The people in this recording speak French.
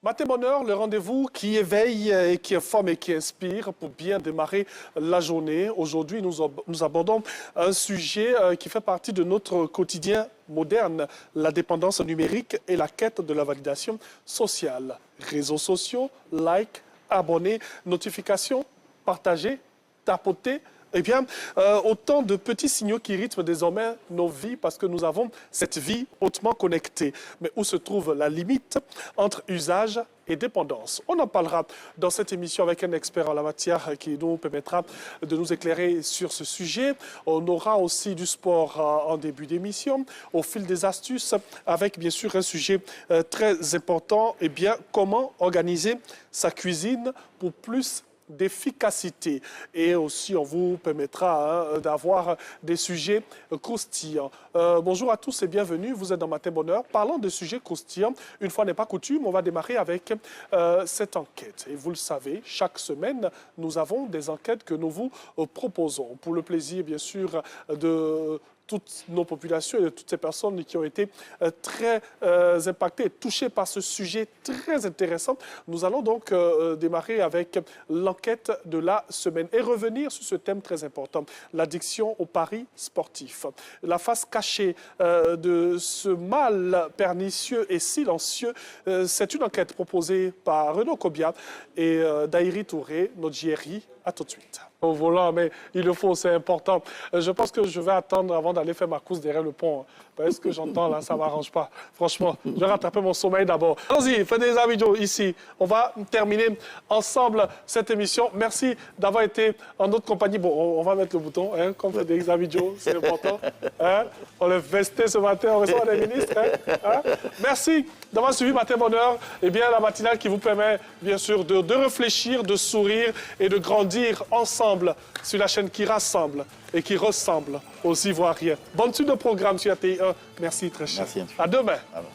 Matin Bonheur, le rendez-vous qui éveille et qui informe et qui inspire pour bien démarrer la journée. Aujourd'hui, nous abordons un sujet qui fait partie de notre quotidien moderne, la dépendance numérique et la quête de la validation sociale. Réseaux sociaux, likes, abonnés, notifications, partager, tapoter. Eh bien, autant de petits signaux qui rythment désormais nos vies parce que nous avons cette vie hautement connectée. Mais où se trouve la limite entre usage et dépendance? On en parlera dans cette émission avec un expert en la matière qui nous permettra de nous éclairer sur ce sujet. On aura aussi du sport en début d'émission, au fil des astuces, avec bien sûr un sujet très important. Eh bien, comment organiser sa cuisine pour plus d'efficacité. Et aussi, on vous permettra d'avoir des sujets croustillants. Bonjour à tous et bienvenue. Vous êtes dans Matin Bonheur. Parlons de sujets croustillants. Une fois n'est pas coutume, on va démarrer avec cette enquête. Et vous le savez, chaque semaine, nous avons des enquêtes que nous vous proposons. Pour le plaisir, bien sûr, de toutes nos populations et de toutes ces personnes qui ont été très impactées et touchées par ce sujet très intéressant. Nous allons donc démarrer avec l'enquête de la semaine et revenir sur ce thème très important, l'addiction aux paris sportifs. La face cachée de ce mal pernicieux et silencieux, c'est une enquête proposée par Renaud Kobia et Daïri Touré, notre JRI. À tout de suite. Au volant, mais il le faut, c'est important. Je pense que je vais attendre avant d'aller faire ma course derrière le pont. Parce que j'entends là, ça ne m'arrange pas. Franchement, je vais rattraper mon sommeil d'abord. Allons-y, faites des amis ici. On va terminer ensemble cette émission. Merci d'avoir été en notre compagnie. Bon, on va mettre le bouton, hein, comme fait des amis Joe, c'est important. Hein? On est vesté ce matin, on reçoit des ministres. Hein? Merci d'avoir suivi Matin Bonheur. Eh bien, la matinale qui vous permet, bien sûr, de réfléchir, de sourire et de grandir ensemble sur la chaîne qui rassemble et qui ressemble aux Ivoiriens. Bonne suite de programme sur ATI1. Merci, très cher. Merci. À demain. Alors.